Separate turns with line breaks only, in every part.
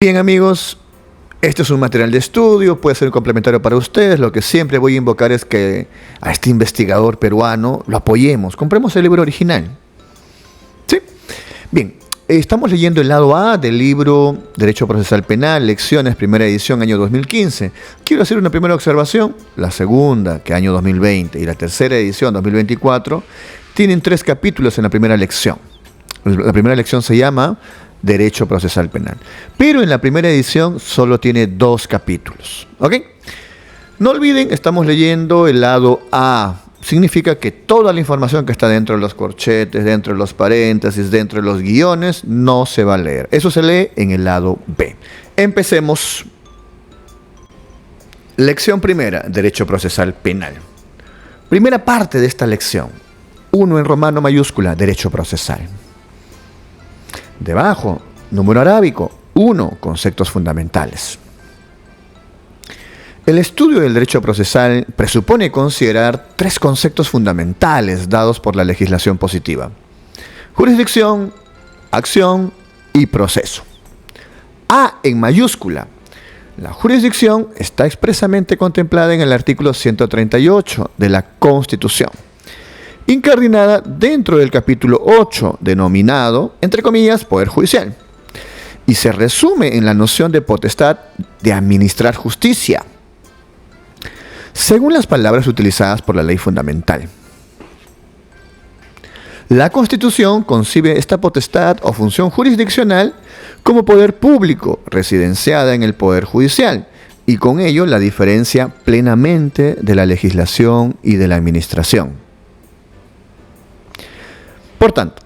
Bien, amigos, este es un material de estudio, puede ser un complementario para ustedes. Lo que siempre voy a invocar es que a este investigador peruano lo apoyemos, compremos el libro original. ¿Sí? Bien, estamos leyendo el lado A del libro Derecho Procesal Penal, Lecciones, primera edición, año 2015. Quiero hacer una primera observación. La segunda, que año 2020, y la tercera edición, 2024, tienen 3 capítulos en la primera lección. La primera lección se llama Derecho Procesal Penal. Pero en la primera edición solo tiene 2 capítulos. ¿Ok? No olviden, estamos leyendo el lado A. Significa que toda la información que está dentro de los corchetes, dentro de los paréntesis, dentro de los guiones, no se va a leer. Eso se lee en el lado B. Empecemos. Lección primera, Derecho Procesal Penal. Primera parte de esta lección. 1 en romano mayúscula, Derecho Procesal. Debajo, número arábico, 1, conceptos fundamentales. El estudio del derecho procesal presupone considerar 3 conceptos fundamentales dados por la legislación positiva: jurisdicción, acción y proceso. A en mayúscula. La jurisdicción está expresamente contemplada en el artículo 138 de la Constitución, incardinada dentro del capítulo 8, denominado, entre comillas, Poder Judicial, y se resume en la noción de potestad de administrar justicia, según las palabras utilizadas por la ley fundamental. La Constitución concibe esta potestad o función jurisdiccional como poder público residenciada en el Poder Judicial, y con ello la diferencia plenamente de la legislación y de la administración. Por tanto,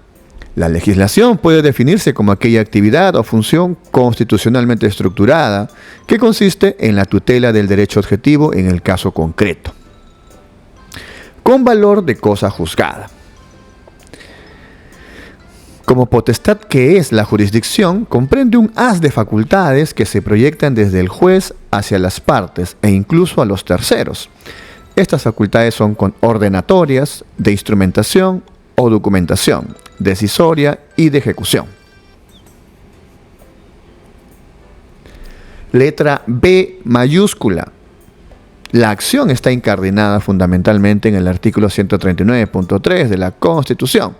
la legislación puede definirse como aquella actividad o función constitucionalmente estructurada que consiste en la tutela del derecho objetivo en el caso concreto, con valor de cosa juzgada. Como potestad que es la jurisdicción, comprende un haz de facultades que se proyectan desde el juez hacia las partes e incluso a los terceros. Estas facultades son ordenatorias, de instrumentación o documentación, decisoria y de ejecución. Letra B mayúscula. La acción está incardinada fundamentalmente en el artículo 139.3 de la Constitución,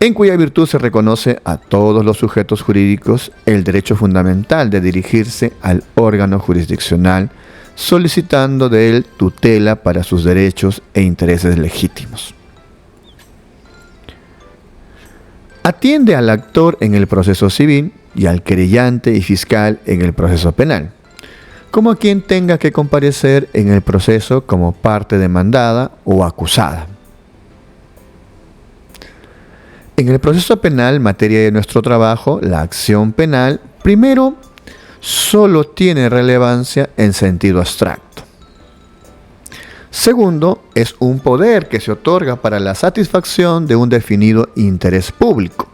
en cuya virtud se reconoce a todos los sujetos jurídicos el derecho fundamental de dirigirse al órgano jurisdiccional solicitando de él tutela para sus derechos e intereses legítimos. Atiende al actor en el proceso civil y al querellante y fiscal en el proceso penal, como a quien tenga que comparecer en el proceso como parte demandada o acusada. En el proceso penal, materia de nuestro trabajo, la acción penal, primero, solo tiene relevancia en sentido abstracto. Segundo, es un poder que se otorga para la satisfacción de un definido interés público.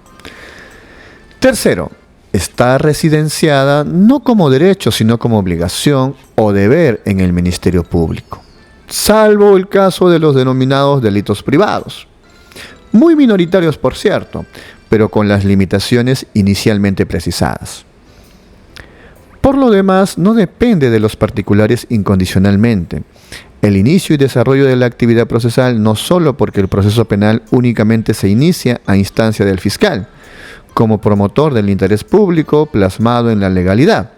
Tercero, está residenciada no como derecho, sino como obligación o deber en el Ministerio Público, salvo el caso de los denominados delitos privados, muy minoritarios por cierto, pero con las limitaciones inicialmente precisadas. Por lo demás, no depende de los particulares incondicionalmente. El inicio y desarrollo de la actividad procesal no solo porque el proceso penal únicamente se inicia a instancia del fiscal, como promotor del interés público plasmado en la legalidad.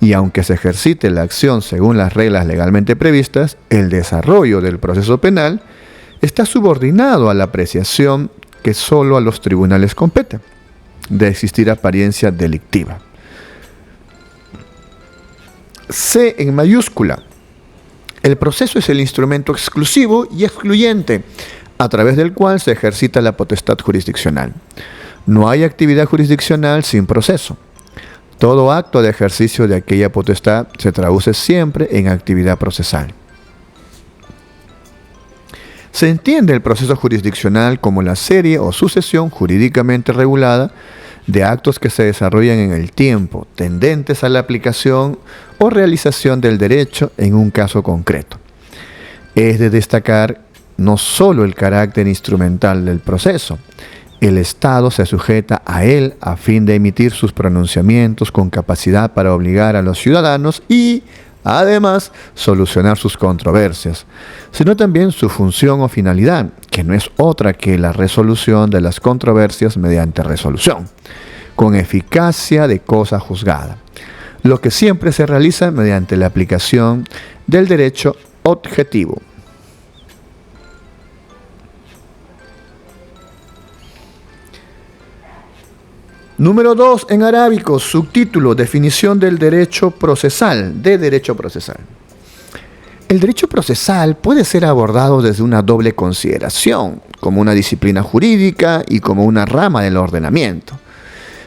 Y aunque se ejercite la acción según las reglas legalmente previstas, el desarrollo del proceso penal está subordinado a la apreciación que solo a los tribunales compete, de existir apariencia delictiva. C en mayúscula. El proceso es el instrumento exclusivo y excluyente a través del cual se ejercita la potestad jurisdiccional. No hay actividad jurisdiccional sin proceso. Todo acto de ejercicio de aquella potestad se traduce siempre en actividad procesal. Se entiende el proceso jurisdiccional como la serie o sucesión jurídicamente regulada de actos que se desarrollan en el tiempo, tendentes a la aplicación o realización del derecho en un caso concreto. Es de destacar no solo el carácter instrumental del proceso, El Estado se sujeta a él a fin de emitir sus pronunciamientos con capacidad para obligar a los ciudadanos y, además, solucionar sus controversias, sino también su función o finalidad, que no es otra que la resolución de las controversias mediante resolución, con eficacia de cosa juzgada, lo que siempre se realiza mediante la aplicación del derecho objetivo. Número 2 en arábico, subtítulo, definición del derecho procesal, de derecho procesal. El derecho procesal puede ser abordado desde una doble consideración, como una disciplina jurídica y como una rama del ordenamiento.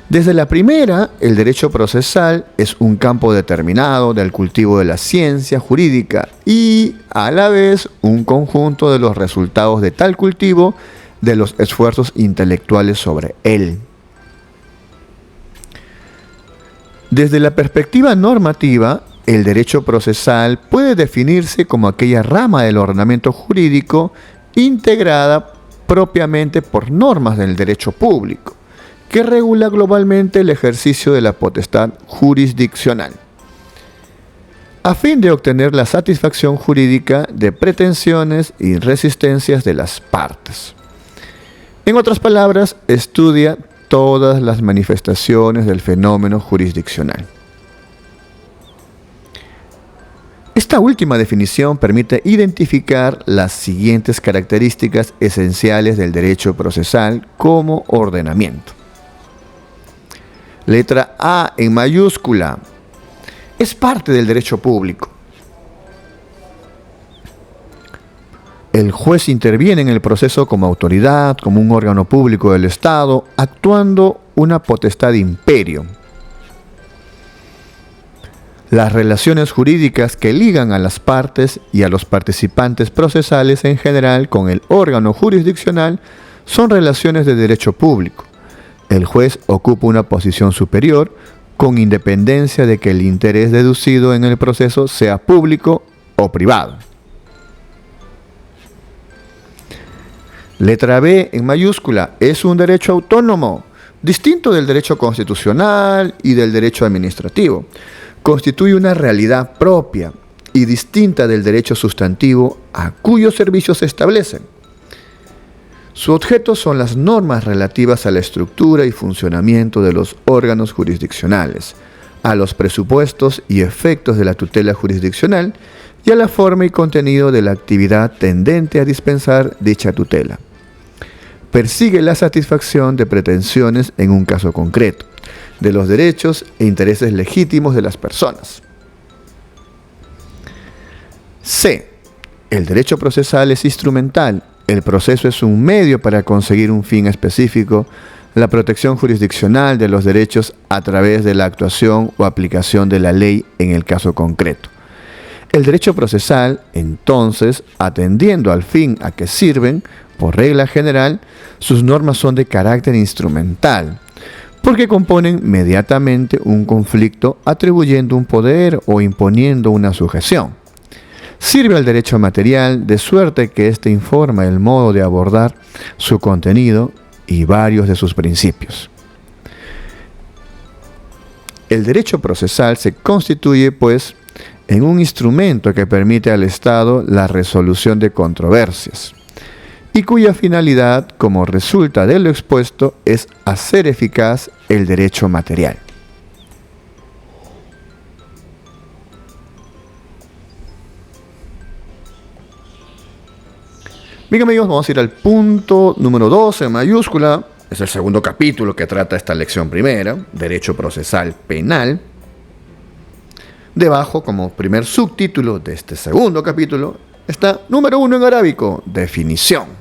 Desde la primera, el derecho procesal es un campo determinado del cultivo de la ciencia jurídica y, a la vez, un conjunto de los resultados de tal cultivo de los esfuerzos intelectuales sobre él. Desde la perspectiva normativa, el derecho procesal puede definirse como aquella rama del ordenamiento jurídico integrada propiamente por normas del derecho público, que regula globalmente el ejercicio de la potestad jurisdiccional, a fin de obtener la satisfacción jurídica de pretensiones y resistencias de las partes. En otras palabras, estudia todas las manifestaciones del fenómeno jurisdiccional. Esta última definición permite identificar las siguientes características esenciales del derecho procesal como ordenamiento. Letra A en mayúscula. Es parte del derecho público. El juez interviene en el proceso como autoridad, como un órgano público del Estado, actuando una potestad de imperio. Las relaciones jurídicas que ligan a las partes y a los participantes procesales en general con el órgano jurisdiccional son relaciones de derecho público. El juez ocupa una posición superior con independencia de que el interés deducido en el proceso sea público o privado. Letra B en mayúscula, es un derecho autónomo, distinto del derecho constitucional y del derecho administrativo. Constituye una realidad propia y distinta del derecho sustantivo a cuyos servicios se establecen. Su objeto son las normas relativas a la estructura y funcionamiento de los órganos jurisdiccionales, a los presupuestos y efectos de la tutela jurisdiccional y a la forma y contenido de la actividad tendente a dispensar dicha tutela. Persigue la satisfacción de pretensiones en un caso concreto, de los derechos e intereses legítimos de las personas. C. El derecho procesal es instrumental. El proceso es un medio para conseguir un fin específico, la protección jurisdiccional de los derechos a través de la actuación o aplicación de la ley en el caso concreto. El derecho procesal, entonces, atendiendo al fin a que sirven, por regla general, sus normas son de carácter instrumental, porque componen mediatamente un conflicto atribuyendo un poder o imponiendo una sujeción. Sirve al derecho material de suerte que éste informa el modo de abordar su contenido y varios de sus principios. El derecho procesal se constituye, pues, en un instrumento que permite al Estado la resolución de controversias y cuya finalidad, como resulta de lo expuesto, es hacer eficaz el derecho material. Bien amigos, vamos a ir al punto número 2 en mayúscula. Es el segundo capítulo que trata esta lección primera, Derecho Procesal Penal. Debajo, como primer subtítulo de este segundo capítulo, está número 1 en arábico, definición.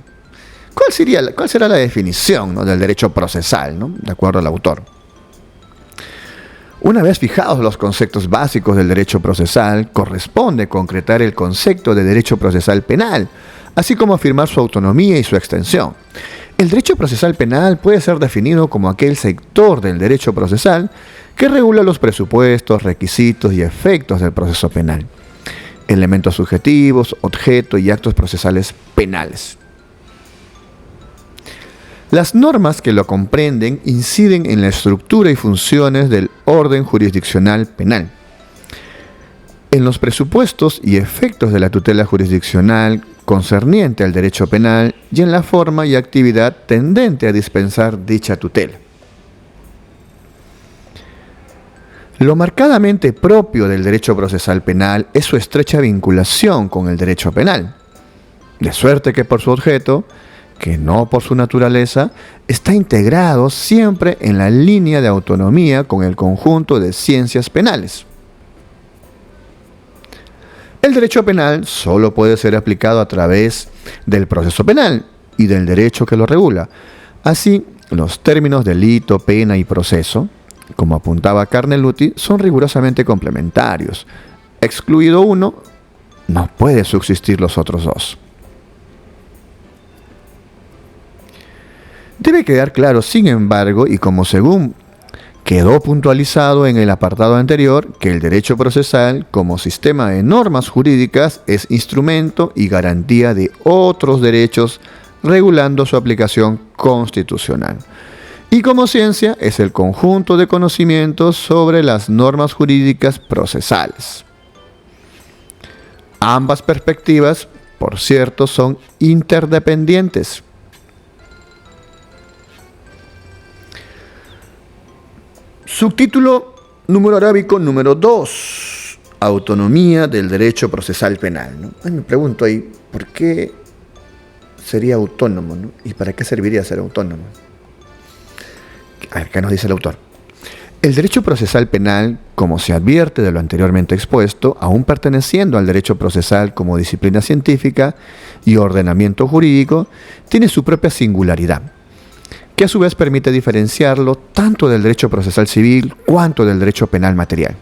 ¿Cuál será la definición, ¿no?, del derecho procesal, ¿no?, de acuerdo al autor? Una vez fijados los conceptos básicos del derecho procesal, corresponde concretar el concepto de derecho procesal penal, así como afirmar su autonomía y su extensión. El derecho procesal penal puede ser definido como aquel sector del derecho procesal que regula los presupuestos, requisitos y efectos del proceso penal, elementos subjetivos, objeto y actos procesales penales. Las normas que lo comprenden inciden en la estructura y funciones del orden jurisdiccional penal, en los presupuestos y efectos de la tutela jurisdiccional concerniente al derecho penal y en la forma y actividad tendente a dispensar dicha tutela. Lo marcadamente propio del derecho procesal penal es su estrecha vinculación con el derecho penal, de suerte que por su objeto, que no por su naturaleza, está integrado siempre en la línea de autonomía con el conjunto de ciencias penales. El derecho penal solo puede ser aplicado a través del proceso penal y del derecho que lo regula. Así, los términos delito, pena y proceso, como apuntaba Carneluti, son rigurosamente complementarios. Excluido uno, no puede subsistir los otros dos. Debe quedar claro, sin embargo, y como según quedó puntualizado en el apartado anterior, que el derecho procesal, como sistema de normas jurídicas, es instrumento y garantía de otros derechos, regulando su aplicación constitucional. Y como ciencia, es el conjunto de conocimientos sobre las normas jurídicas procesales. Ambas perspectivas, por cierto, son interdependientes. Subtítulo número arábico número 2. Autonomía del derecho procesal penal, ¿no? Me pregunto ahí, ¿por qué sería autónomo, ¿no? ¿Y para qué serviría ser autónomo? A ver, ¿qué nos dice el autor? El derecho procesal penal, como se advierte de lo anteriormente expuesto, aún perteneciendo al derecho procesal como disciplina científica y ordenamiento jurídico, tiene su propia singularidad, que a su vez permite diferenciarlo tanto del derecho procesal civil cuanto del derecho penal material.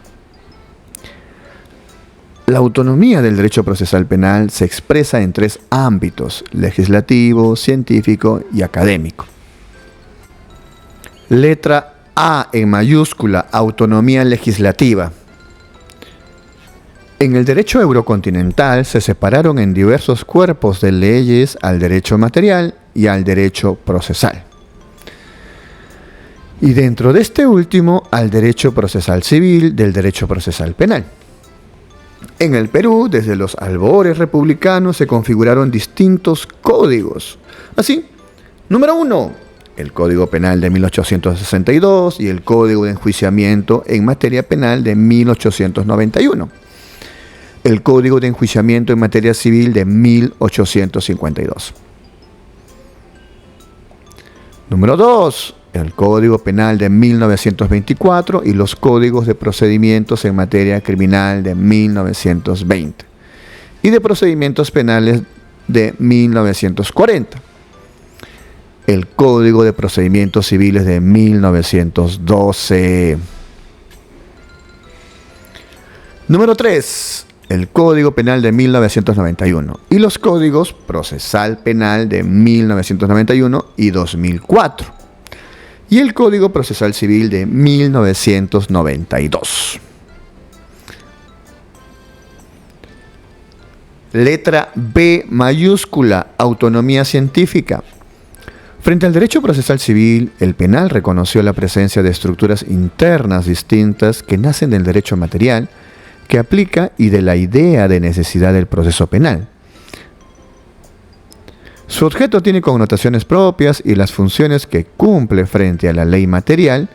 La autonomía del derecho procesal penal se expresa en tres ámbitos: legislativo, científico y académico. Letra A en mayúscula, autonomía legislativa. En el derecho eurocontinental se separaron en diversos cuerpos de leyes al derecho material y al derecho procesal. Y dentro de este último, al derecho procesal civil del derecho procesal penal. En el Perú, desde los albores republicanos, se configuraron distintos códigos. Así, número 1, el Código Penal de 1862 y el Código de Enjuiciamiento en materia penal de 1891. El Código de Enjuiciamiento en materia civil de 1852. Número 2, el Código Penal de 1924 y los Códigos de Procedimientos en materia criminal de 1920 y de Procedimientos Penales de 1940. El Código de Procedimientos Civiles de 1912. Número 3. El Código Penal de 1991 y los Códigos Procesal Penal de 1991 y 2004. Y el Código Procesal Civil de 1992. Letra B mayúscula, autonomía científica. Frente al derecho procesal civil, el penal reconoció la presencia de estructuras internas distintas que nacen del derecho material, que aplica y de la idea de necesidad del proceso penal. Su objeto tiene connotaciones propias y las funciones que cumple frente a la ley material,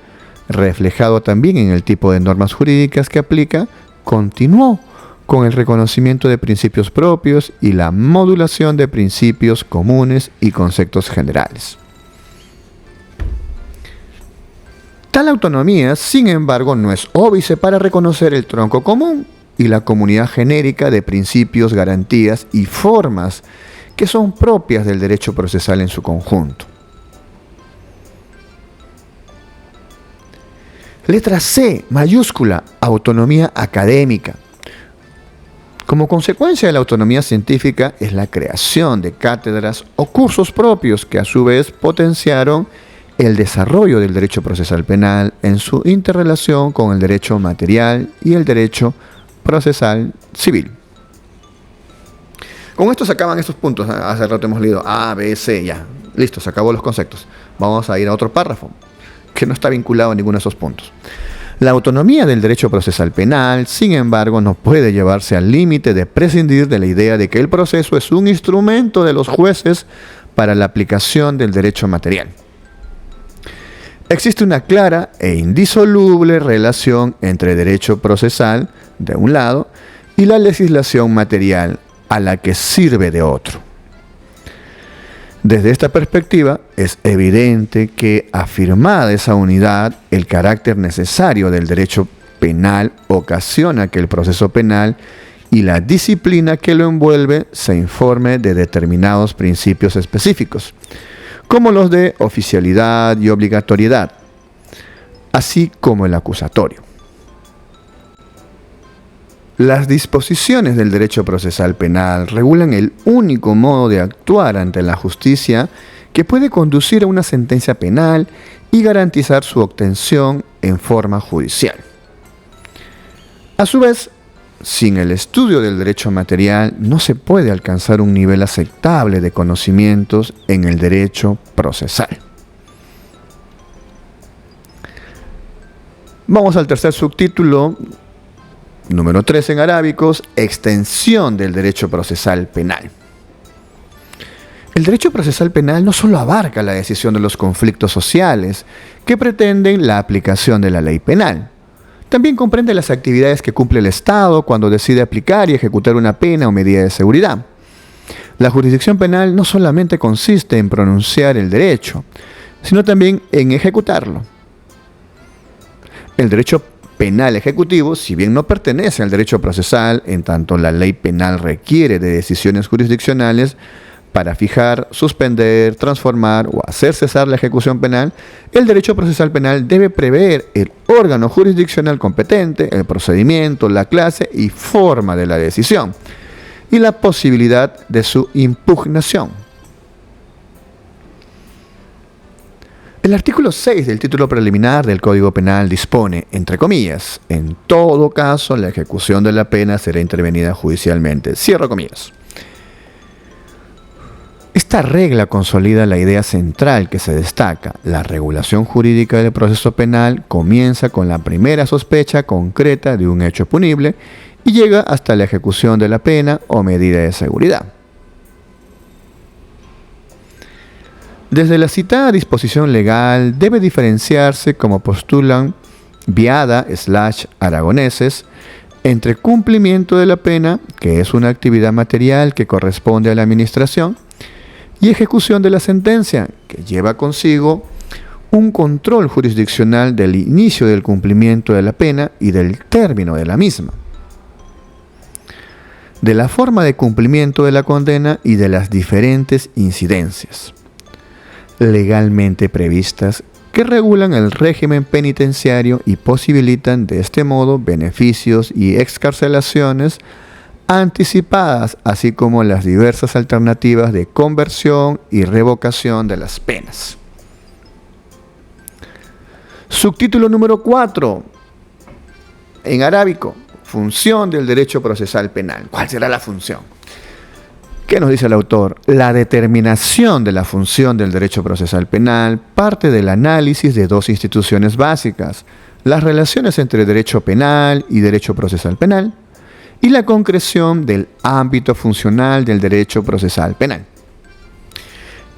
reflejado también en el tipo de normas jurídicas que aplica, continuó con el reconocimiento de principios propios y la modulación de principios comunes y conceptos generales. Tal autonomía, sin embargo, no es óbice para reconocer el tronco común y la comunidad genérica de principios, garantías y formas que son propias del derecho procesal en su conjunto. Letra C, mayúscula, autonomía académica. Como consecuencia de la autonomía científica es la creación de cátedras o cursos propios que a su vez potenciaron el desarrollo del derecho procesal penal en su interrelación con el derecho material y el derecho procesal civil. Con esto se acaban estos puntos. Hace rato hemos leído A, B, C, ya. Listo, se acabó los conceptos. Vamos a ir a otro párrafo que no está vinculado a ninguno de esos puntos. La autonomía del derecho procesal penal, sin embargo, no puede llevarse al límite de prescindir de la idea de que el proceso es un instrumento de los jueces para la aplicación del derecho material. Existe una clara e indisoluble relación entre derecho procesal, de un lado, y la legislación material, a la que sirve de otro. Desde esta perspectiva, es evidente que, afirmada esa unidad, el carácter necesario del derecho penal ocasiona que el proceso penal y la disciplina que lo envuelve se informe de determinados principios específicos, como los de oficialidad y obligatoriedad, así como el acusatorio. Las disposiciones del derecho procesal penal regulan el único modo de actuar ante la justicia que puede conducir a una sentencia penal y garantizar su obtención en forma judicial. A su vez, sin el estudio del derecho material no se puede alcanzar un nivel aceptable de conocimientos en el derecho procesal. Vamos al tercer subtítulo, número 3 en arábicos, extensión del derecho procesal penal. El derecho procesal penal no solo abarca la decisión de los conflictos sociales que pretenden la aplicación de la ley penal. También comprende las actividades que cumple el Estado cuando decide aplicar y ejecutar una pena o medida de seguridad. La jurisdicción penal no solamente consiste en pronunciar el derecho, sino también en ejecutarlo. El derecho penal ejecutivo, si bien no pertenece al derecho procesal, en tanto la ley penal requiere de decisiones jurisdiccionales para fijar, suspender, transformar o hacer cesar la ejecución penal, el derecho procesal penal debe prever el órgano jurisdiccional competente, el procedimiento, la clase y forma de la decisión, y la posibilidad de su impugnación. El artículo 6 del título preliminar del Código Penal dispone, entre comillas, en todo caso la ejecución de la pena será intervenida judicialmente. Cierro comillas. Esta regla consolida la idea central que se destaca. La regulación jurídica del proceso penal comienza con la primera sospecha concreta de un hecho punible y llega hasta la ejecución de la pena o medida de seguridad. Desde la citada disposición legal debe diferenciarse, como postulan Viada/aragoneses, entre cumplimiento de la pena, que es una actividad material que corresponde a la administración, y ejecución de la sentencia, que lleva consigo un control jurisdiccional del inicio del cumplimiento de la pena y del término de la misma, de la forma de cumplimiento de la condena y de las diferentes incidencias legalmente previstas que regulan el régimen penitenciario y posibilitan de este modo beneficios y excarcelaciones anticipadas, así como las diversas alternativas de conversión y revocación de las penas. Subtítulo número 4, en arábico, función del derecho procesal penal. ¿Cuál será la función? ¿Qué nos dice el autor? La determinación de la función del derecho procesal penal parte del análisis de dos instituciones básicas, las relaciones entre derecho penal y derecho procesal penal, y la concreción del ámbito funcional del derecho procesal penal.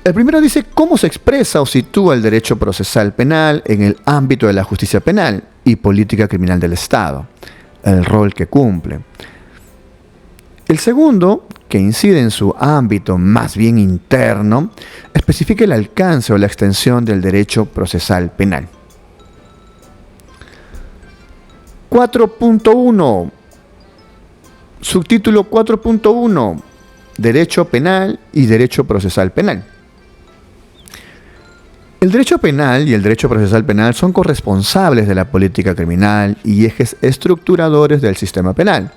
El primero dice cómo se expresa o sitúa el derecho procesal penal en el ámbito de la justicia penal y política criminal del Estado, el rol que cumple. El segundo, que incide en su ámbito más bien interno, especifica el alcance o la extensión del derecho procesal penal. 4.1 Subtítulo 4.1 Derecho penal y derecho procesal penal. El derecho penal y el derecho procesal penal son corresponsables de la política criminal y ejes estructuradores del sistema penal,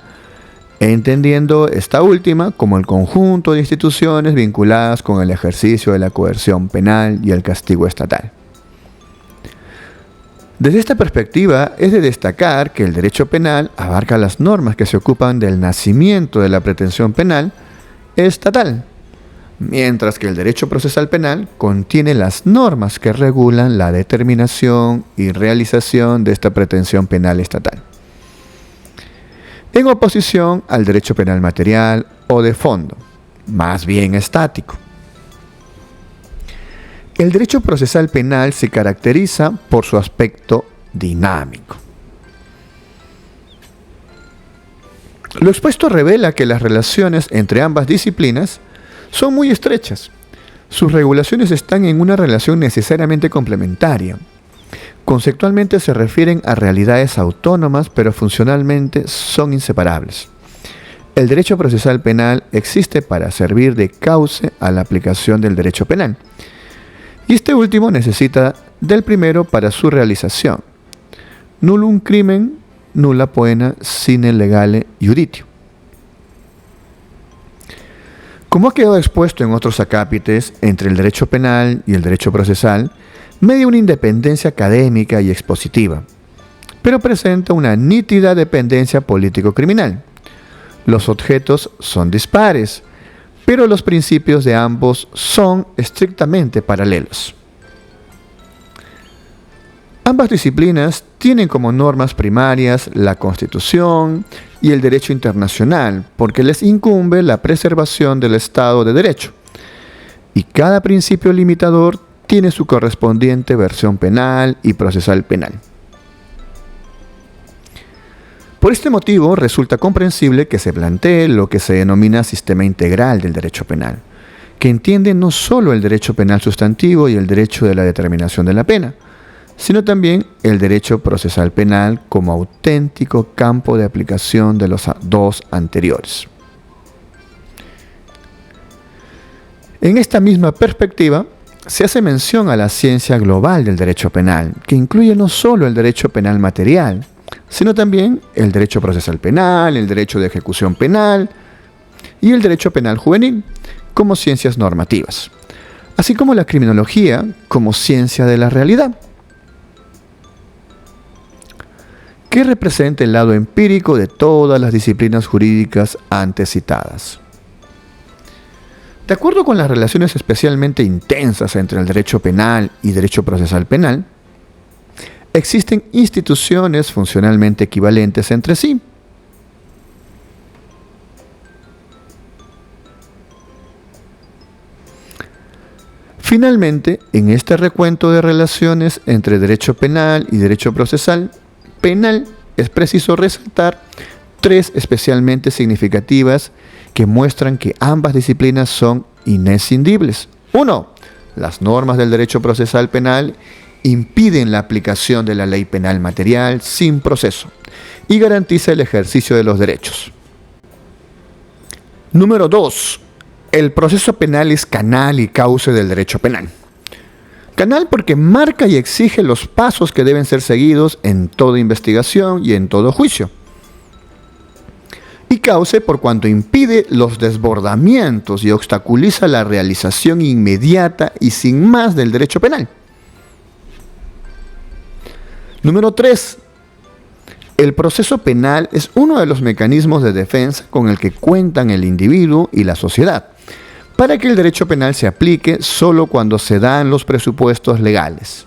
entendiendo esta última como el conjunto de instituciones vinculadas con el ejercicio de la coerción penal y el castigo estatal. Desde esta perspectiva, es de destacar que el derecho penal abarca las normas que se ocupan del nacimiento de la pretensión penal estatal, mientras que el derecho procesal penal contiene las normas que regulan la determinación y realización de esta pretensión penal estatal, en oposición al derecho penal material o de fondo, más bien estático. El derecho procesal penal se caracteriza por su aspecto dinámico. Lo expuesto revela que las relaciones entre ambas disciplinas son muy estrechas. Sus regulaciones están en una relación necesariamente complementaria. Conceptualmente se refieren a realidades autónomas, pero funcionalmente son inseparables. El derecho procesal penal existe para servir de cauce a la aplicación del derecho penal, y este último necesita del primero para su realización. Nullum crimen, nulla poena sine legale iuditio. Como ha quedado expuesto en otros acápites, entre el derecho penal y el derecho procesal, media una independencia académica y expositiva, pero presenta una nítida dependencia político-criminal. Los objetos son dispares, pero los principios de ambos son estrictamente paralelos. Ambas disciplinas tienen como normas primarias la Constitución y el derecho internacional, porque les incumbe la preservación del Estado de Derecho, y cada principio limitador tiene su correspondiente versión penal y procesal penal. Por este motivo, resulta comprensible que se plantee lo que se denomina sistema integral del derecho penal, que entiende no solo el derecho penal sustantivo y el derecho de la determinación de la pena, sino también el derecho procesal penal como auténtico campo de aplicación de los dos anteriores. En esta misma perspectiva, se hace mención a la ciencia global del derecho penal, que incluye no solo el derecho penal material, sino también el derecho procesal penal, el derecho de ejecución penal y el derecho penal juvenil como ciencias normativas, así como la criminología como ciencia de la realidad, que representa el lado empírico de todas las disciplinas jurídicas antes citadas. De acuerdo con las relaciones especialmente intensas entre el derecho penal y derecho procesal penal, existen instituciones funcionalmente equivalentes entre sí. Finalmente, en este recuento de relaciones entre derecho penal y derecho procesal penal, es preciso resaltar tres especialmente significativas que muestran que ambas disciplinas son inescindibles. 1. Las normas del derecho procesal penal impiden la aplicación de la ley penal material sin proceso y garantiza el ejercicio de los derechos. Número 2. El proceso penal es canal y cauce del derecho penal. Canal porque marca y exige los pasos que deben ser seguidos en toda investigación y en todo juicio. Y cauce por cuanto impide los desbordamientos y obstaculiza la realización inmediata y sin más del derecho penal. Número 3. El proceso penal es uno de los mecanismos de defensa con el que cuentan el individuo y la sociedad, para que el derecho penal se aplique solo cuando se dan los presupuestos legales.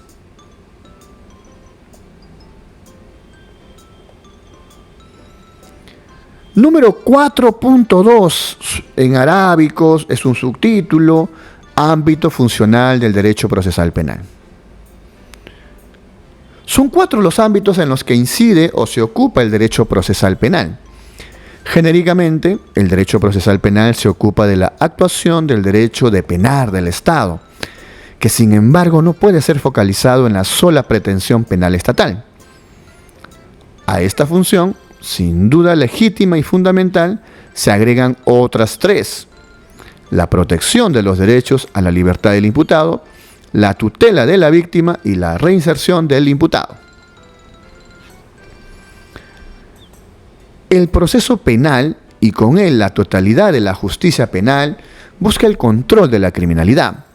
Número 4.2, en arábicos, es un subtítulo, ámbito funcional del derecho procesal penal. Son 4 los ámbitos en los que incide o se ocupa el derecho procesal penal. Genéricamente, el derecho procesal penal se ocupa de la actuación del derecho de penar del Estado, que sin embargo no puede ser focalizado en la sola pretensión penal estatal. A esta función, sin duda legítima y fundamental, se agregan otras 3: la protección de los derechos a la libertad del imputado, la tutela de la víctima y la reinserción del imputado. El proceso penal, y con él la totalidad de la justicia penal, busca el control de la criminalidad.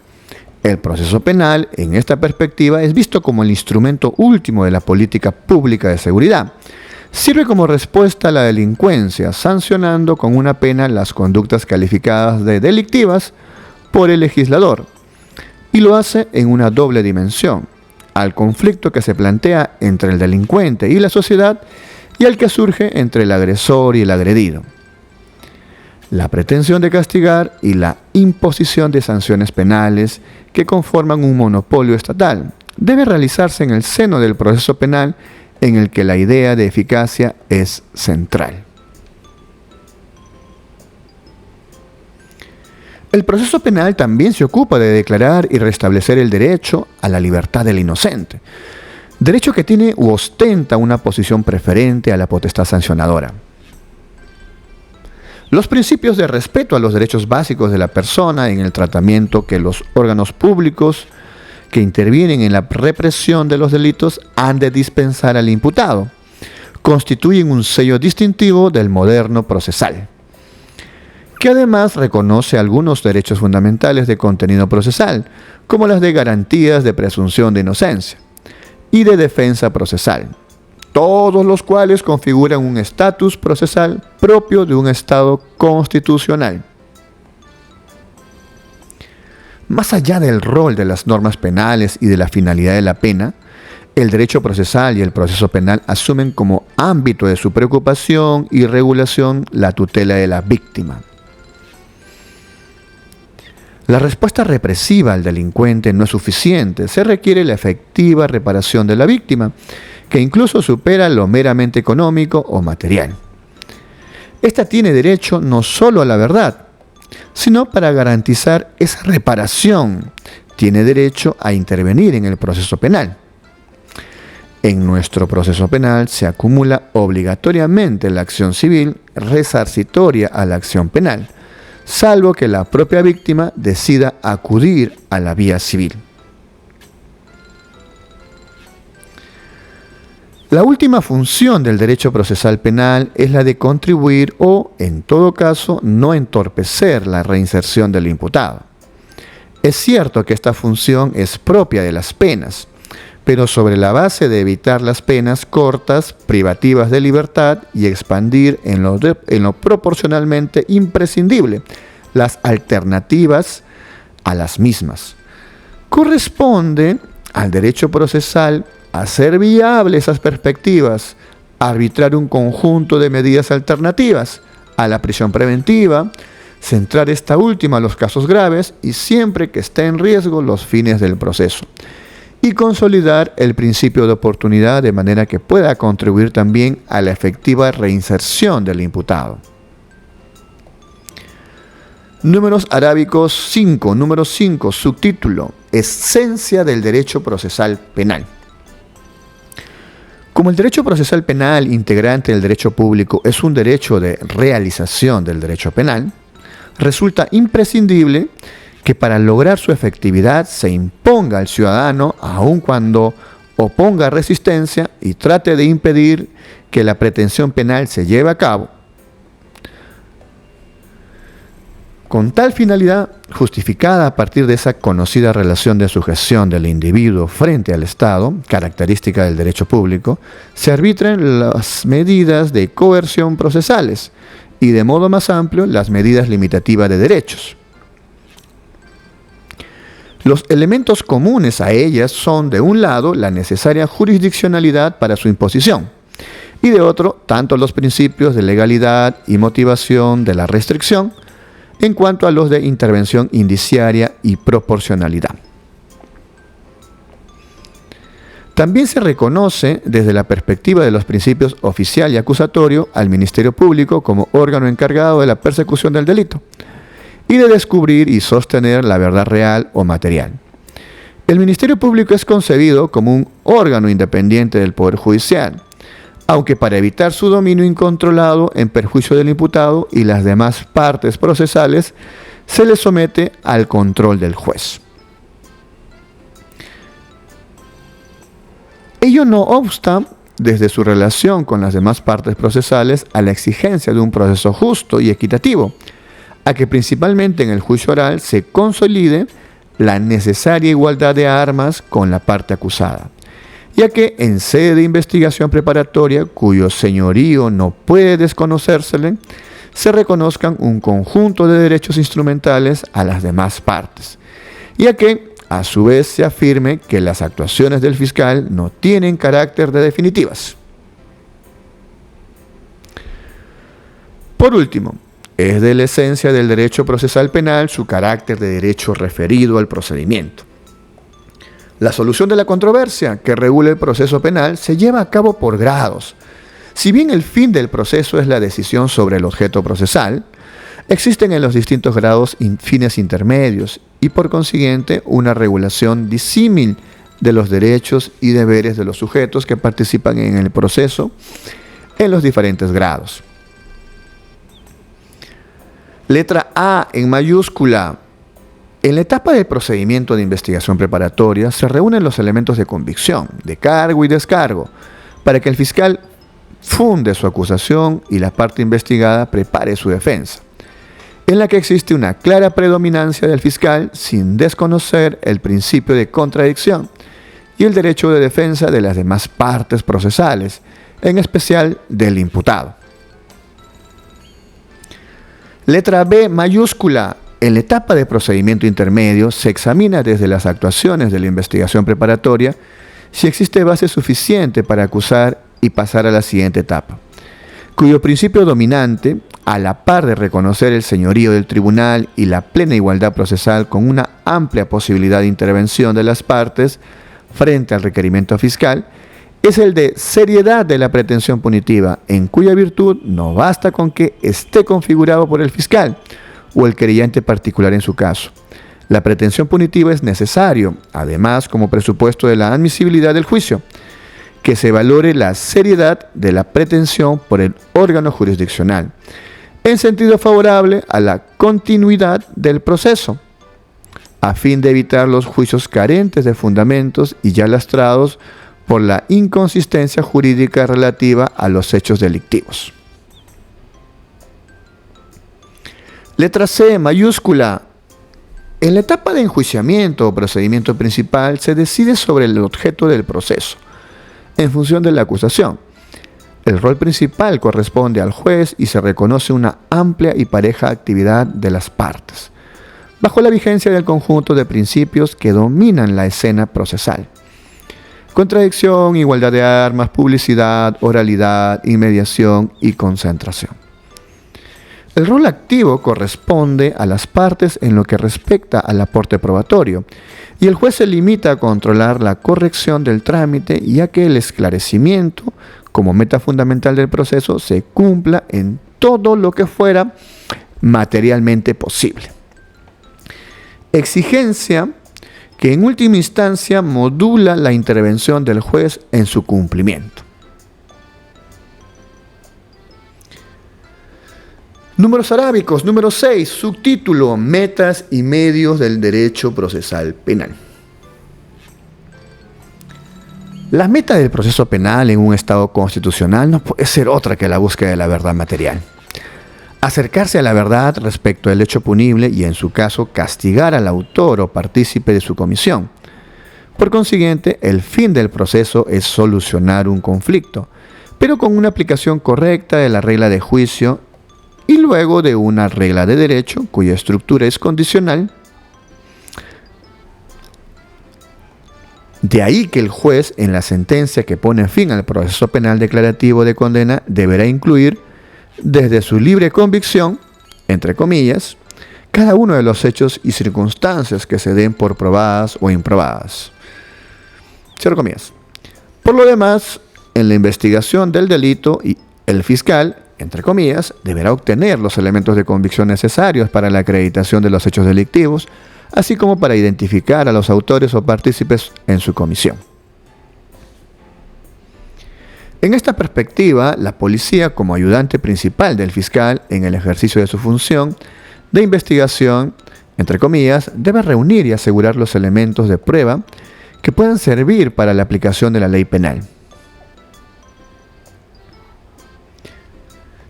El proceso penal, en esta perspectiva, es visto como el instrumento último de la política pública de seguridad. Sirve como respuesta a la delincuencia, sancionando con una pena las conductas calificadas de delictivas por el legislador, y lo hace en una doble dimensión: al conflicto que se plantea entre el delincuente y la sociedad, y al que surge entre el agresor y el agredido. La pretensión de castigar y la imposición de sanciones penales que conforman un monopolio estatal debe realizarse en el seno del proceso penal, en el que la idea de eficacia es central. El proceso penal también se ocupa de declarar y restablecer el derecho a la libertad del inocente, derecho que tiene u ostenta una posición preferente a la potestad sancionadora. Los principios de respeto a los derechos básicos de la persona en el tratamiento que los órganos públicos que intervienen en la represión de los delitos han de dispensar al imputado constituyen un sello distintivo del moderno procesal, que además reconoce algunos derechos fundamentales de contenido procesal, como las de garantías de presunción de inocencia y de defensa procesal, todos los cuales configuran un estatus procesal propio de un Estado constitucional. Más allá del rol de las normas penales y de la finalidad de la pena, el derecho procesal y el proceso penal asumen como ámbito de su preocupación y regulación la tutela de la víctima. La respuesta represiva al delincuente no es suficiente, se requiere la efectiva reparación de la víctima, que incluso supera lo meramente económico o material. Esta tiene derecho no solo a la verdad, sino para garantizar esa reparación, tiene derecho a intervenir en el proceso penal. En nuestro proceso penal se acumula obligatoriamente la acción civil resarcitoria a la acción penal, salvo que la propia víctima decida acudir a la vía civil. La última función del derecho procesal penal es la de contribuir o, en todo caso, no entorpecer la reinserción del imputado. Es cierto que esta función es propia de las penas, pero sobre la base de evitar las penas cortas, privativas de libertad, y expandir en lo proporcionalmente imprescindible las alternativas a las mismas. Corresponde al derecho procesal hacer viables esas perspectivas, arbitrar un conjunto de medidas alternativas a la prisión preventiva, centrar esta última a los casos graves y siempre que esté en riesgo los fines del proceso, y consolidar el principio de oportunidad de manera que pueda contribuir también a la efectiva reinserción del imputado. Números arábicos 5, número 5, subtítulo: Esencia del derecho procesal penal. Como el derecho procesal penal, integrante del derecho público, es un derecho de realización del derecho penal, resulta imprescindible que para lograr su efectividad se imponga al ciudadano, aun cuando oponga resistencia y trate de impedir que la pretensión penal se lleve a cabo. Con tal finalidad, justificada a partir de esa conocida relación de sujeción del individuo frente al Estado, característica del derecho público, se arbitran las medidas de coerción procesales y, de modo más amplio, las medidas limitativas de derechos. Los elementos comunes a ellas son, de un lado, la necesaria jurisdiccionalidad para su imposición, y de otro, tanto los principios de legalidad y motivación de la restricción, en cuanto a los de intervención indiciaria y proporcionalidad. También se reconoce, desde la perspectiva de los principios oficial y acusatorio, al Ministerio Público como órgano encargado de la persecución del delito y de descubrir y sostener la verdad real o material. El Ministerio Público es concebido como un órgano independiente del Poder Judicial, aunque para evitar su dominio incontrolado en perjuicio del imputado y las demás partes procesales, se le somete al control del juez. Ello no obsta, desde su relación con las demás partes procesales, a la exigencia de un proceso justo y equitativo, a que principalmente en el juicio oral se consolide la necesaria igualdad de armas con la parte acusada, ya que en sede de investigación preparatoria, cuyo señorío no puede desconocérsele, se reconozcan un conjunto de derechos instrumentales a las demás partes, y a que, a su vez, se afirme que las actuaciones del fiscal no tienen carácter de definitivas. Por último, es de la esencia del derecho procesal penal su carácter de derecho referido al procedimiento. La solución de la controversia que regula el proceso penal se lleva a cabo por grados. Si bien el fin del proceso es la decisión sobre el objeto procesal, existen en los distintos grados fines intermedios y por consiguiente una regulación disímil de los derechos y deberes de los sujetos que participan en el proceso en los diferentes grados. Letra A en mayúscula. En la etapa del procedimiento de investigación preparatoria se reúnen los elementos de convicción, de cargo y descargo, para que el fiscal funde su acusación y la parte investigada prepare su defensa, en la que existe una clara predominancia del fiscal sin desconocer el principio de contradicción y el derecho de defensa de las demás partes procesales, en especial del imputado. Letra B mayúscula. En la etapa de procedimiento intermedio se examina desde las actuaciones de la investigación preparatoria si existe base suficiente para acusar y pasar a la siguiente etapa, cuyo principio dominante, a la par de reconocer el señorío del tribunal y la plena igualdad procesal con una amplia posibilidad de intervención de las partes frente al requerimiento fiscal, es el de seriedad de la pretensión punitiva, en cuya virtud no basta con que esté configurado por el fiscal o el querellante particular en su caso. La pretensión punitiva es necesario, además, como presupuesto de la admisibilidad del juicio, que se valore la seriedad de la pretensión por el órgano jurisdiccional, en sentido favorable a la continuidad del proceso, a fin de evitar los juicios carentes de fundamentos y ya lastrados por la inconsistencia jurídica relativa a los hechos delictivos. Letra C mayúscula. En la etapa de enjuiciamiento o procedimiento principal se decide sobre el objeto del proceso, en función de la acusación. El rol principal corresponde al juez y se reconoce una amplia y pareja actividad de las partes, bajo la vigencia del conjunto de principios que dominan la escena procesal: contradicción, igualdad de armas, publicidad, oralidad, inmediación y concentración. El rol activo corresponde a las partes en lo que respecta al aporte probatorio, y el juez se limita a controlar la corrección del trámite y a que el esclarecimiento, como meta fundamental del proceso, se cumpla en todo lo que fuera materialmente posible. Exigencia que en última instancia modula la intervención del juez en su cumplimiento. Números arábicos, número 6, subtítulo: Metas y medios del derecho procesal penal. La meta del proceso penal en un Estado constitucional no puede ser otra que la búsqueda de la verdad material. Acercarse a la verdad respecto del hecho punible y, en su caso, castigar al autor o partícipe de su comisión. Por consiguiente, el fin del proceso es solucionar un conflicto, pero con una aplicación correcta de la regla de juicio y luego de una regla de derecho cuya estructura es condicional. De ahí que el juez, en la sentencia que pone fin al proceso penal declarativo de condena, deberá incluir, desde su libre convicción, entre comillas, cada uno de los hechos y circunstancias que se den por probadas o improbadas. Cierro comillas. Por lo demás, en la investigación del delito, el fiscal, entre comillas, deberá obtener los elementos de convicción necesarios para la acreditación de los hechos delictivos, así como para identificar a los autores o partícipes en su comisión. En esta perspectiva, la policía, como ayudante principal del fiscal en el ejercicio de su función de investigación, entre comillas, debe reunir y asegurar los elementos de prueba que puedan servir para la aplicación de la ley penal.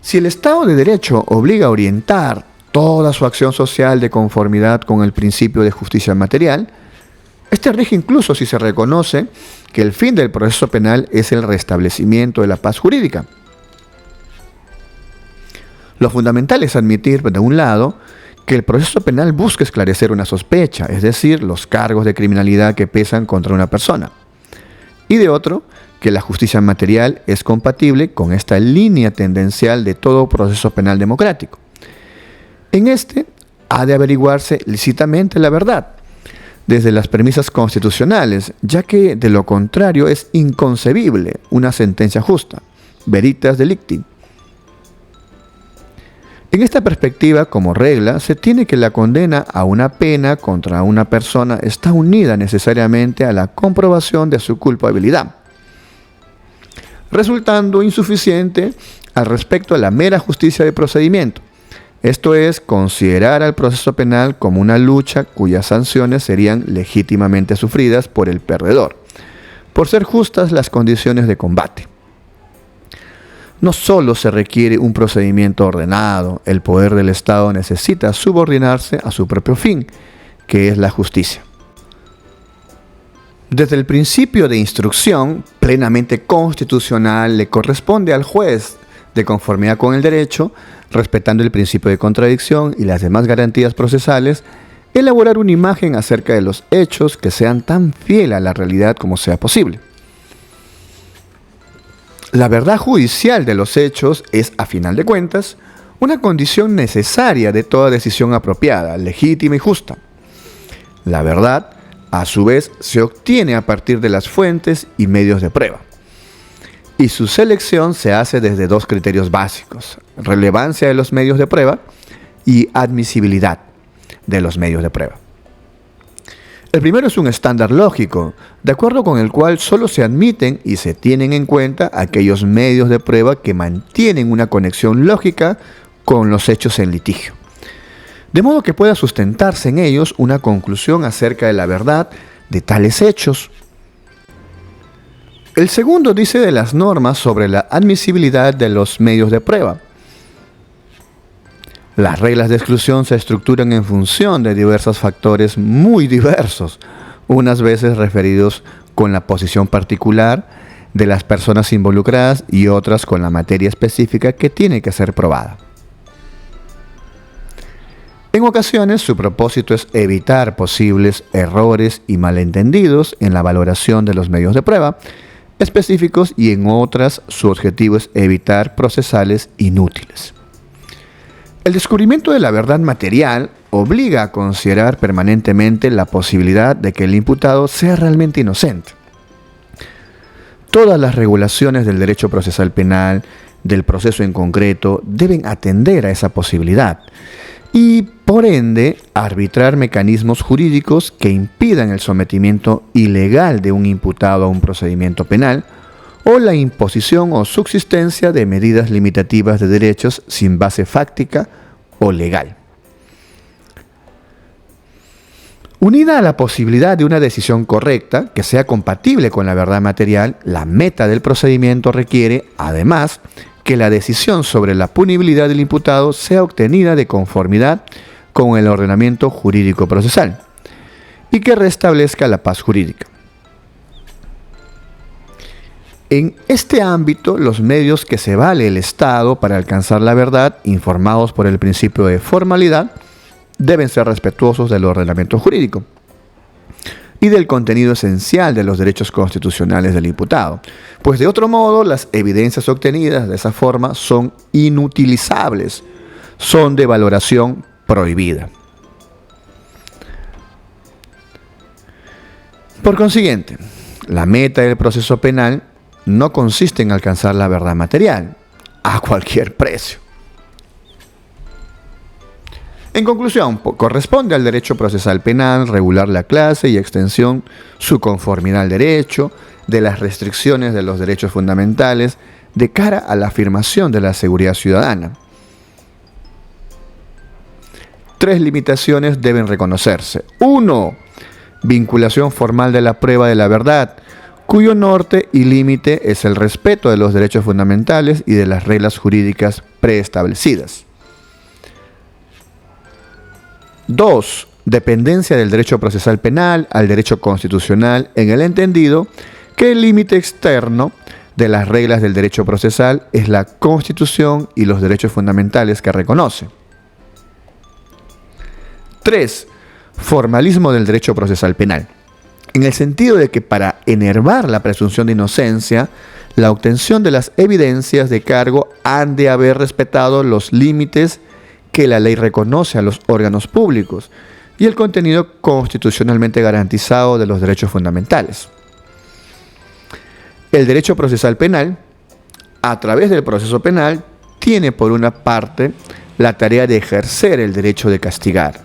Si el Estado de Derecho obliga a orientar toda su acción social de conformidad con el principio de justicia material, este rige incluso si se reconoce que el fin del proceso penal es el restablecimiento de la paz jurídica. Lo fundamental es admitir, de un lado, que el proceso penal busca esclarecer una sospecha, es decir, los cargos de criminalidad que pesan contra una persona. Y de otro, que la justicia material es compatible con esta línea tendencial de todo proceso penal democrático. En este, ha de averiguarse lícitamente la verdad, desde las premisas constitucionales, ya que de lo contrario es inconcebible una sentencia justa, veritas delicti. En esta perspectiva, como regla, se tiene que la condena a una pena contra una persona está unida necesariamente a la comprobación de su culpabilidad, resultando insuficiente al respecto a la mera justicia de procedimiento. Esto es, considerar al proceso penal como una lucha cuyas sanciones serían legítimamente sufridas por el perdedor, por ser justas las condiciones de combate. No solo se requiere un procedimiento ordenado, el poder del Estado necesita subordinarse a su propio fin, que es la justicia. Desde el principio de instrucción, plenamente constitucional, le corresponde al juez, de conformidad con el derecho, respetando el principio de contradicción y las demás garantías procesales, elaborar una imagen acerca de los hechos que sean tan fiel a la realidad como sea posible. La verdad judicial de los hechos es, a final de cuentas, una condición necesaria de toda decisión apropiada, legítima y justa. La verdad, a su vez, se obtiene a partir de las fuentes y medios de prueba. Y su selección se hace desde dos criterios básicos: relevancia de los medios de prueba y admisibilidad de los medios de prueba. El primero es un estándar lógico, de acuerdo con el cual solo se admiten y se tienen en cuenta aquellos medios de prueba que mantienen una conexión lógica con los hechos en litigio, de modo que pueda sustentarse en ellos una conclusión acerca de la verdad de tales hechos. El segundo dice de las normas sobre la admisibilidad de los medios de prueba. Las reglas de exclusión se estructuran en función de diversos factores muy diversos, unas veces referidos con la posición particular de las personas involucradas y otras con la materia específica que tiene que ser probada. En ocasiones, su propósito es evitar posibles errores y malentendidos en la valoración de los medios de prueba específicos, y en otras, su objetivo es evitar procesales inútiles. El descubrimiento de la verdad material obliga a considerar permanentemente la posibilidad de que el imputado sea realmente inocente. Todas las regulaciones del derecho procesal penal, del proceso en concreto, deben atender a esa posibilidad y, por ende, arbitrar mecanismos jurídicos que impidan el sometimiento ilegal de un imputado a un procedimiento penal o la imposición o subsistencia de medidas limitativas de derechos sin base fáctica o legal. Unida a la posibilidad de una decisión correcta que sea compatible con la verdad material, la meta del procedimiento requiere, además, que la decisión sobre la punibilidad del imputado sea obtenida de conformidad con el ordenamiento jurídico procesal y que restablezca la paz jurídica. En este ámbito, los medios que se vale el Estado para alcanzar la verdad, informados por el principio de formalidad, deben ser respetuosos del ordenamiento jurídico y del contenido esencial de los derechos constitucionales del imputado, pues de otro modo las evidencias obtenidas de esa forma son inutilizables, son de valoración prohibida. Por consiguiente, la meta del proceso penal no consiste en alcanzar la verdad material a cualquier precio. En conclusión, corresponde al derecho procesal penal regular la clase y extensión, su conformidad al derecho, de las restricciones de los derechos fundamentales de cara a la afirmación de la seguridad ciudadana. 3 limitaciones deben reconocerse. 1. Vinculación formal de la prueba de la verdad, cuyo norte y límite es el respeto de los derechos fundamentales y de las reglas jurídicas preestablecidas. 2. Dependencia del derecho procesal penal al derecho constitucional en el entendido que el límite externo de las reglas del derecho procesal es la Constitución y los derechos fundamentales que reconoce. 3. Formalismo del derecho procesal penal. En el sentido de que para enervar la presunción de inocencia, la obtención de las evidencias de cargo han de haber respetado los límites que la ley reconoce a los órganos públicos y el contenido constitucionalmente garantizado de los derechos fundamentales. El derecho procesal penal, a través del proceso penal, tiene por una parte la tarea de ejercer el derecho de castigar,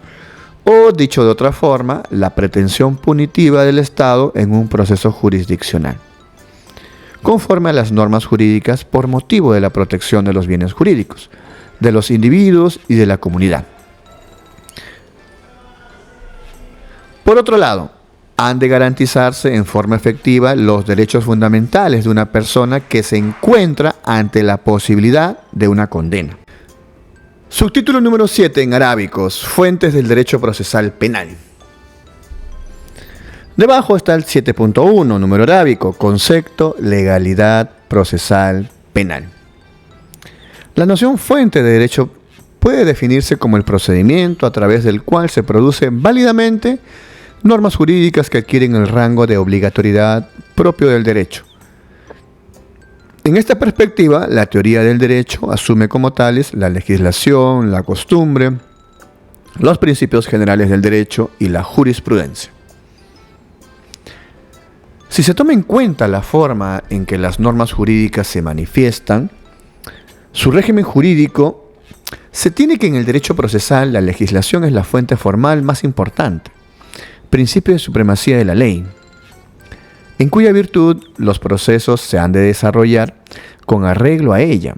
o dicho de otra forma, la pretensión punitiva del Estado en un proceso jurisdiccional, conforme a las normas jurídicas por motivo de la protección de los bienes jurídicos, de los individuos y de la comunidad. Por otro lado, han de garantizarse en forma efectiva los derechos fundamentales de una persona que se encuentra ante la posibilidad de una condena. Subtítulo número 7 en arábicos, fuentes del derecho procesal penal. Debajo está el 7.1, número arábico, concepto, legalidad procesal penal. La noción fuente de derecho puede definirse como el procedimiento a través del cual se producen válidamente normas jurídicas que adquieren el rango de obligatoriedad propio del derecho. En esta perspectiva, la teoría del derecho asume como tales la legislación, la costumbre, los principios generales del derecho y la jurisprudencia. Si se toma en cuenta la forma en que las normas jurídicas se manifiestan, su régimen jurídico, se tiene que en el derecho procesal la legislación es la fuente formal más importante, principio de supremacía de la ley, en cuya virtud los procesos se han de desarrollar con arreglo a ella.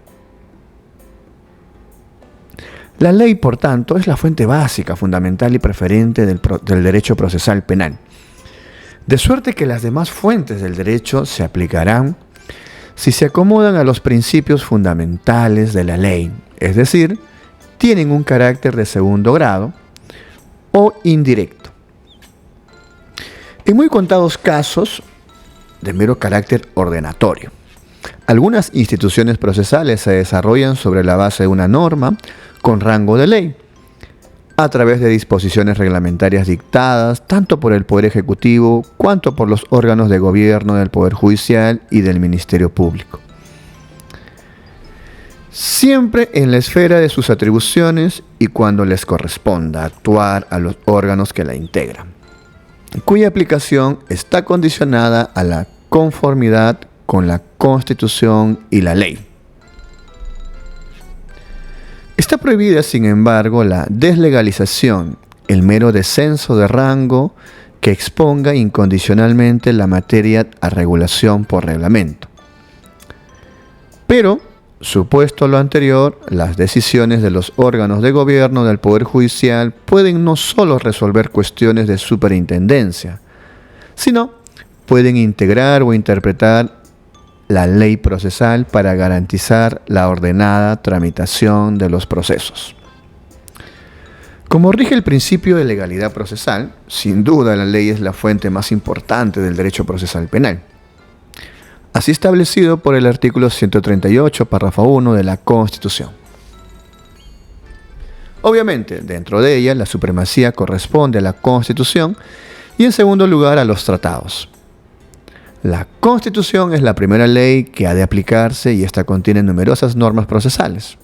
La ley, por tanto, es la fuente básica, fundamental y preferente del derecho procesal penal, de suerte que las demás fuentes del derecho se aplicarán si se acomodan a los principios fundamentales de la ley, es decir, tienen un carácter de segundo grado o indirecto. En muy contados casos, de mero carácter ordenatorio. Algunas instituciones procesales se desarrollan sobre la base de una norma con rango de ley, a través de disposiciones reglamentarias dictadas tanto por el Poder Ejecutivo cuanto por los órganos de gobierno del Poder Judicial y del Ministerio Público. Siempre en la esfera de sus atribuciones y cuando les corresponda actuar a los órganos que la integran, cuya aplicación está condicionada a la conformidad con la Constitución y la ley. Está prohibida, sin embargo, la deslegalización, el mero descenso de rango que exponga incondicionalmente la materia a regulación por reglamento. Pero, supuesto lo anterior, las decisiones de los órganos de gobierno del Poder Judicial pueden no solo resolver cuestiones de superintendencia, sino pueden integrar o interpretar la ley procesal para garantizar la ordenada tramitación de los procesos. Como rige el principio de legalidad procesal, sin duda la ley es la fuente más importante del derecho procesal penal, así establecido por el artículo 138, párrafo 1 de la Constitución. Obviamente, dentro de ella, la supremacía corresponde a la Constitución y, en segundo lugar, a los tratados. La Constitución es la primera ley que ha de aplicarse y esta contiene numerosas normas procesales.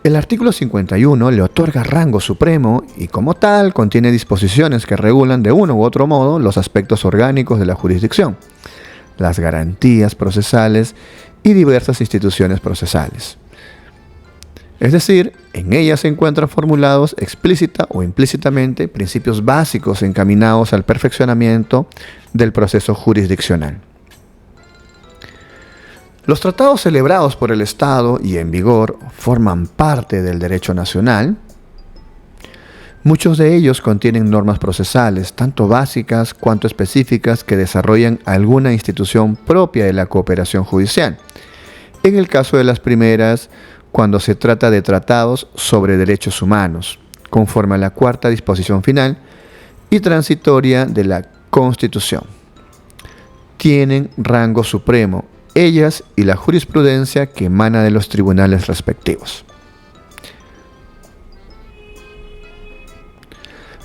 El artículo 51 le otorga rango supremo y, como tal, contiene disposiciones que regulan de uno u otro modo los aspectos orgánicos de la jurisdicción, las garantías procesales y diversas instituciones procesales. Es decir, en ella se encuentran formulados explícita o implícitamente principios básicos encaminados al perfeccionamiento del proceso jurisdiccional. Los tratados celebrados por el Estado y en vigor forman parte del derecho nacional. Muchos de ellos contienen normas procesales, tanto básicas cuanto específicas, que desarrollan alguna institución propia de la cooperación judicial. En el caso de las primeras, cuando se trata de tratados sobre derechos humanos, conforme a la cuarta disposición final y transitoria de la Constitución. tienen rango supremo, ellas y la jurisprudencia que emana de los tribunales respectivos.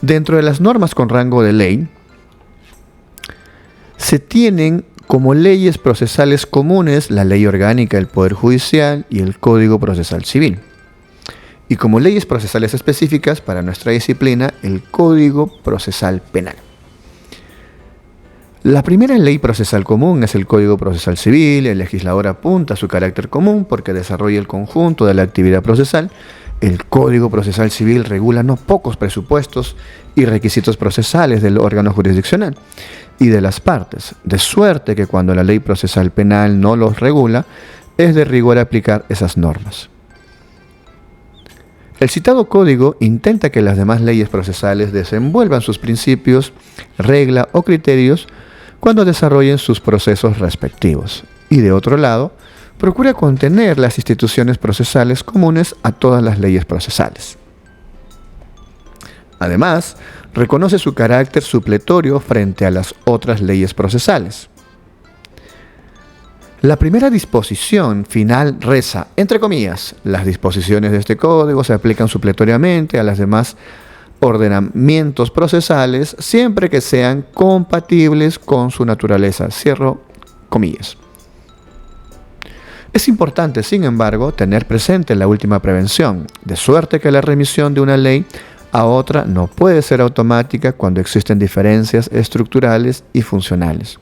Dentro de las normas con rango de ley, se tienen como leyes procesales comunes la Ley Orgánica del Poder Judicial y el Código Procesal Civil. Y como leyes procesales específicas para nuestra disciplina, el Código Procesal Penal. La primera ley procesal común es el Código Procesal Civil. El legislador apunta a su carácter común porque desarrolla el conjunto de la actividad procesal. El Código Procesal Civil regula no pocos presupuestos y requisitos procesales del órgano jurisdiccional y de las partes, de suerte que cuando la ley procesal penal no los regula, es de rigor aplicar esas normas. El citado código intenta que las demás leyes procesales desenvuelvan sus principios, regla o criterios cuando desarrollen sus procesos respectivos. Y de otro lado, procura contener las instituciones procesales comunes a todas las leyes procesales. Además, reconoce su carácter supletorio frente a las otras leyes procesales. La primera disposición final reza, entre comillas, las disposiciones de este código se aplican supletoriamente a las demás ordenamientos procesales siempre que sean compatibles con su naturaleza. Cierro comillas. Es importante, sin embargo, tener presente la última prevención, de suerte que la remisión de una ley a otra no puede ser automática cuando existen diferencias estructurales y funcionales,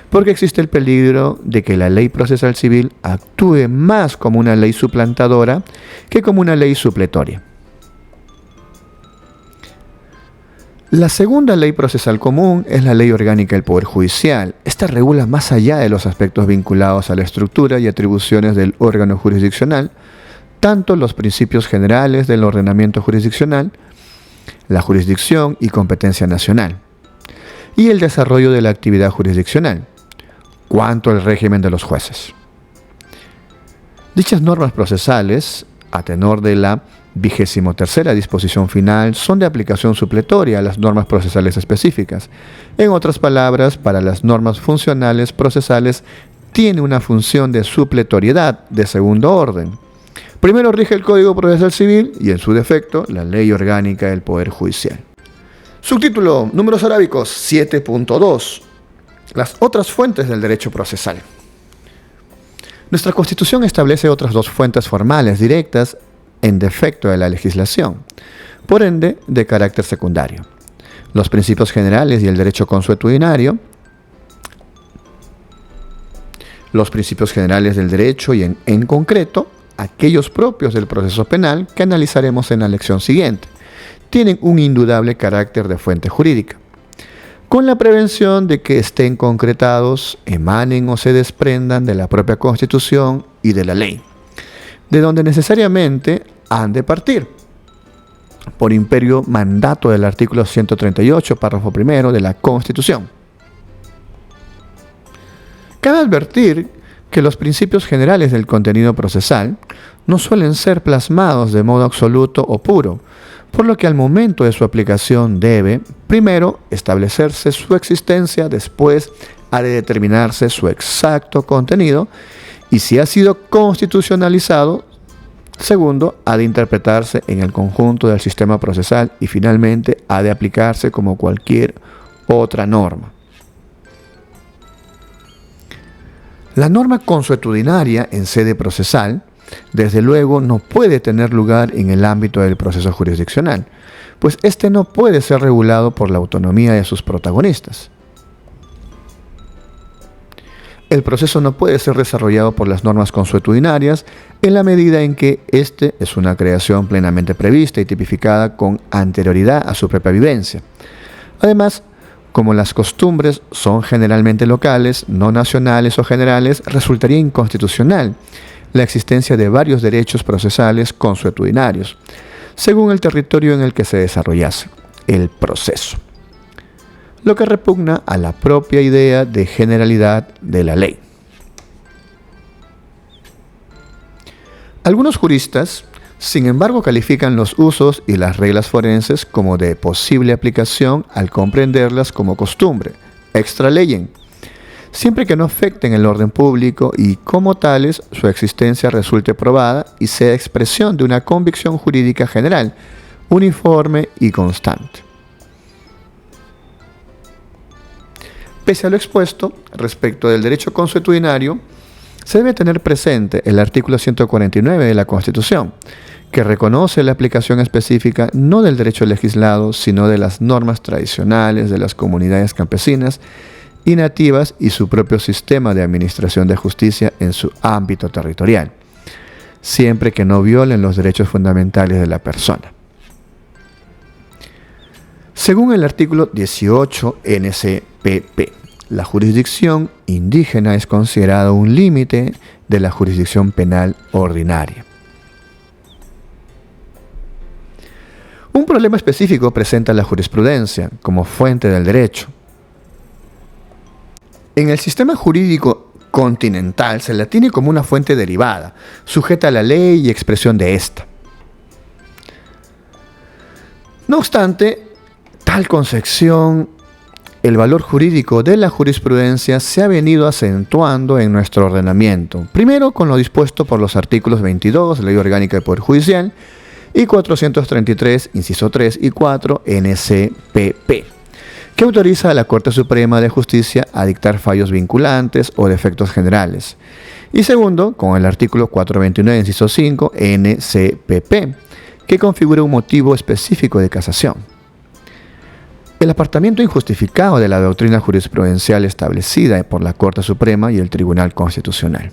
porque existe el peligro de que la ley procesal civil actúe más como una ley suplantadora que como una ley supletoria. La segunda ley procesal común es la Ley Orgánica del Poder Judicial. Esta regula más allá de los aspectos vinculados a la estructura y atribuciones del órgano jurisdiccional, tanto los principios generales del ordenamiento jurisdiccional, la jurisdicción y competencia nacional, y el desarrollo de la actividad jurisdiccional, cuanto al régimen de los jueces. Dichas normas procesales, a tenor de la 23ª disposición final, son de aplicación supletoria a las normas procesales específicas. En otras palabras, para las normas funcionales procesales tiene una función de supletoriedad de segundo orden. Primero rige el Código Procesal Civil y, en su defecto, la Ley Orgánica del Poder Judicial. Subtítulo: Números arábicos 7.2. Las otras fuentes del derecho procesal. Nuestra Constitución establece otras dos fuentes formales directas en defecto de la legislación, por ende de carácter secundario: los principios generales y el derecho consuetudinario. Los principios generales del derecho y en concreto aquellos propios del proceso penal que analizaremos en la lección siguiente, tienen un indudable carácter de fuente jurídica, con la prevención de que estén concretados, emanen o se desprendan de la propia Constitución y de la ley, de donde necesariamente han de partir, por imperio mandato del artículo 138, párrafo primero de la Constitución. Cabe advertir que los principios generales del contenido procesal no suelen ser plasmados de modo absoluto o puro, por lo que al momento de su aplicación debe, primero, establecerse su existencia, después ha de determinarse su exacto contenido, y si ha sido constitucionalizado, segundo, ha de interpretarse en el conjunto del sistema procesal y finalmente ha de aplicarse como cualquier otra norma. La norma consuetudinaria en sede procesal, desde luego, no puede tener lugar en el ámbito del proceso jurisdiccional, pues este no puede ser regulado por la autonomía de sus protagonistas. El proceso no puede ser desarrollado por las normas consuetudinarias en la medida en que éste es una creación plenamente prevista y tipificada con anterioridad a su propia vivencia. Además, como las costumbres son generalmente locales, no nacionales o generales, resultaría inconstitucional la existencia de varios derechos procesales consuetudinarios, según el territorio en el que se desarrollase el proceso, lo que repugna a la propia idea de generalidad de la ley. Algunos juristas, sin embargo, califican los usos y las reglas forenses como de posible aplicación al comprenderlas como costumbre, extra leyem, siempre que no afecten el orden público y, como tales, su existencia resulte probada y sea expresión de una convicción jurídica general, uniforme y constante. Pese a lo expuesto, respecto del derecho consuetudinario, se debe tener presente el artículo 149 de la Constitución, que reconoce la aplicación específica no del derecho legislado, sino de las normas tradicionales de las comunidades campesinas y nativas y su propio sistema de administración de justicia en su ámbito territorial, siempre que no violen los derechos fundamentales de la persona. Según el artículo 18 NCPP, la jurisdicción indígena es considerada un límite de la jurisdicción penal ordinaria. Un problema específico presenta la jurisprudencia como fuente del derecho. En el sistema jurídico continental se la tiene como una fuente derivada, sujeta a la ley y expresión de ésta. No obstante, tal concepción, el valor jurídico de la jurisprudencia se ha venido acentuando en nuestro ordenamiento, primero con lo dispuesto por los artículos 22 de la Ley Orgánica del Poder Judicial y 433, inciso 3 y 4, NCPP, que autoriza a la Corte Suprema de Justicia a dictar fallos vinculantes o de efectos generales. Y segundo, con el artículo 429, inciso 5, NCPP, que configura un motivo específico de casación. El apartamiento injustificado de la doctrina jurisprudencial establecida por la Corte Suprema y el Tribunal Constitucional.